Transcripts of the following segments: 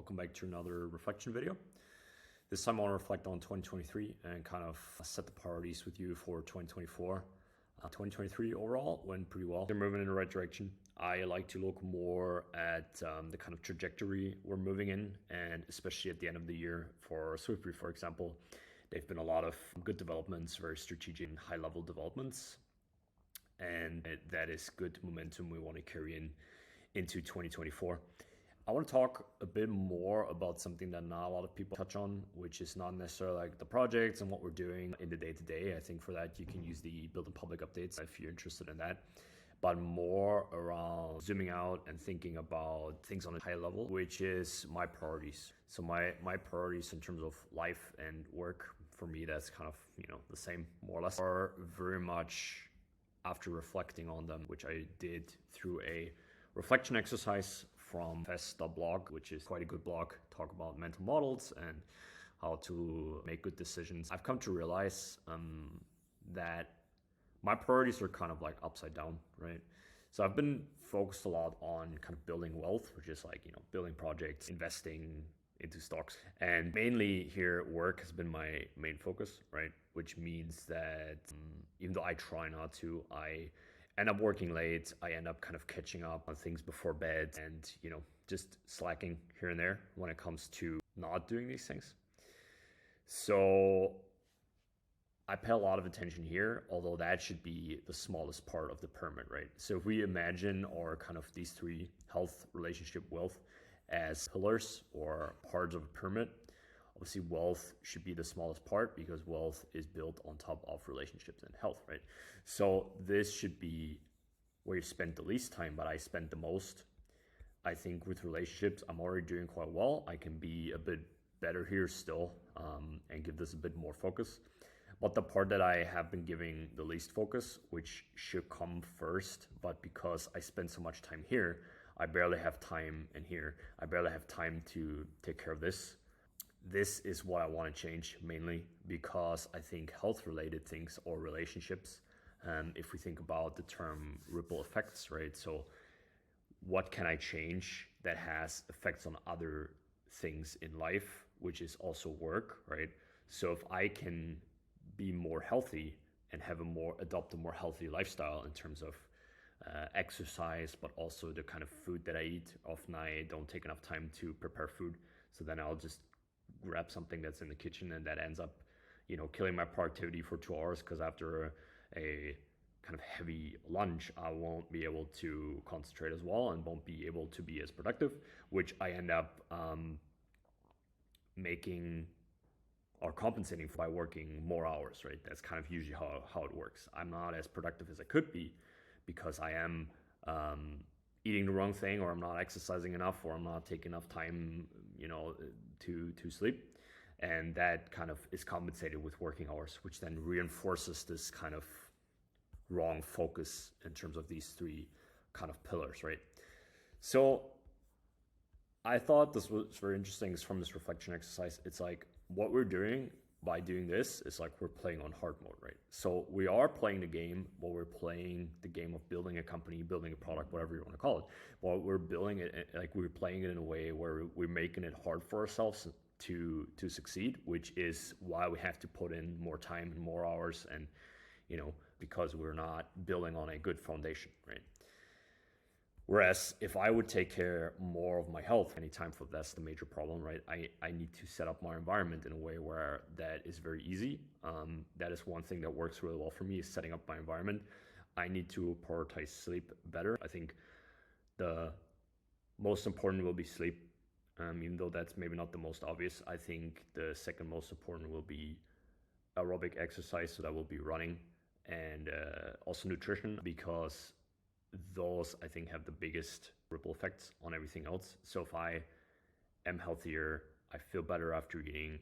Welcome back to another reflection video. This time I want to reflect on 2023 and kind of set the priorities with you for 2024. 2023 overall went pretty well. They're moving in the right direction. I like to look more at the kind of trajectory we're moving in, and especially at the end of the year for Swiftly, for example. They've been a lot of good developments, very strategic and high-level developments, and that is good momentum we want to carry into 2024. I want to talk a bit more about something that not a lot of people touch on, which is not necessarily like the projects and what we're doing in the day-to-day. I think for that, you can use the build and public updates if you're interested in that, but more around zooming out and thinking about things on a high level, which is my priorities. So my priorities in terms of life and work, for me, that's kind of, the same more or less, are very much after reflecting on them, which I did through a reflection exercise from fest.blog, which is quite a good blog, talk about mental models and how to make good decisions. I've come to realize that my priorities are kind of like upside down, right? So I've been focused a lot on kind of building wealth, which is like, building projects, investing into stocks. And mainly here, work has been my main focus, right? Which means that even though I try not to, I end up working late. I end up kind of catching up on things before bed and, just slacking here and there when it comes to not doing these things. So I pay a lot of attention here, although that should be the smallest part of the pyramid, right? So if we imagine our kind of these three, health, relationship, wealth, as pillars or parts of a pyramid, obviously wealth should be the smallest part because wealth is built on top of relationships and health, right? So this should be where you spend the least time, but I spend the most. I think with relationships, I'm already doing quite well. I can be a bit better here still and give this a bit more focus. But the part that I have been giving the least focus, which should come first, but because I spend so much time here, I barely have time in here. I barely have time to take care of this. This is what I want to change mainly because I think health-related things or relationships, if we think about the term ripple effects, right? So what can I change that has effects on other things in life, which is also work, right? So if I can be more healthy and adopt a more healthy lifestyle in terms of exercise, but also the kind of food that I eat. Often I don't take enough time to prepare food. So then I'll just grab something that's in the kitchen and that ends up, killing my productivity for 2 hours because after a kind of heavy lunch, I won't be able to concentrate as well and won't be able to be as productive, which I end up making or compensating by working more hours, right? That's kind of usually how it works. I'm not as productive as I could be because I am eating the wrong thing, or I'm not exercising enough, or I'm not taking enough time, to sleep. And that kind of is compensated with working hours, which then reinforces this kind of wrong focus in terms of these three kind of pillars, right? So I thought this was very interesting from this reflection exercise. It's like what we're doing by doing this is like we're playing on hard mode, right? So we are playing the game, but we're playing the game of building a company, building a product, whatever you want to call it. But we're building it, like we're playing it in a way where we're making it hard for ourselves to succeed, which is why we have to put in more time and more hours and, because we're not building on a good foundation, right? Whereas if I would take care more of my health anytime, for that's the major problem, right? I need to set up my environment in a way where that is very easy. That is one thing that works really well for me, is setting up my environment. I need to prioritize sleep better. I think the most important will be sleep, even though that's maybe not the most obvious. I think the second most important will be aerobic exercise, so that will be running, and also nutrition, because those I think have the biggest ripple effects on everything else. So if I am healthier, I feel better after eating,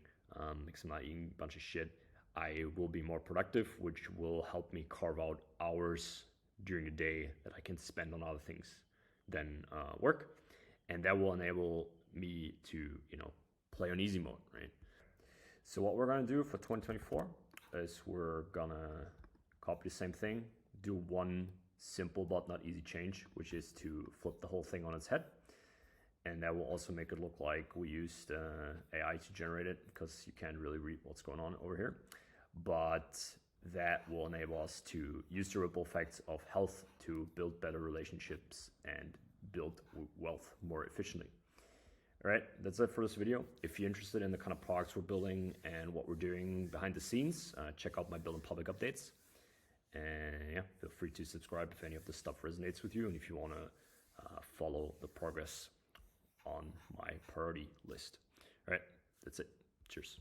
because I'm not eating a bunch of shit, I will be more productive, which will help me carve out hours during the day that I can spend on other things than work. And that will enable me to, play on easy mode, right? So what we're gonna do for 2024 is we're gonna copy the same thing, do one simple but not easy change, which is to flip the whole thing on its head. And that will also make it look like we used AI to generate it, because you can't really read what's going on over here. But that will enable us to use the ripple effects of health to build better relationships and build wealth more efficiently. All right, that's it for this video. If you're interested in the kind of products we're building and what we're doing behind the scenes, check out my build and public updates. And yeah, feel free to subscribe if any of this stuff resonates with you, and if you want to follow the progress on my priority list. All right, that's it. Cheers.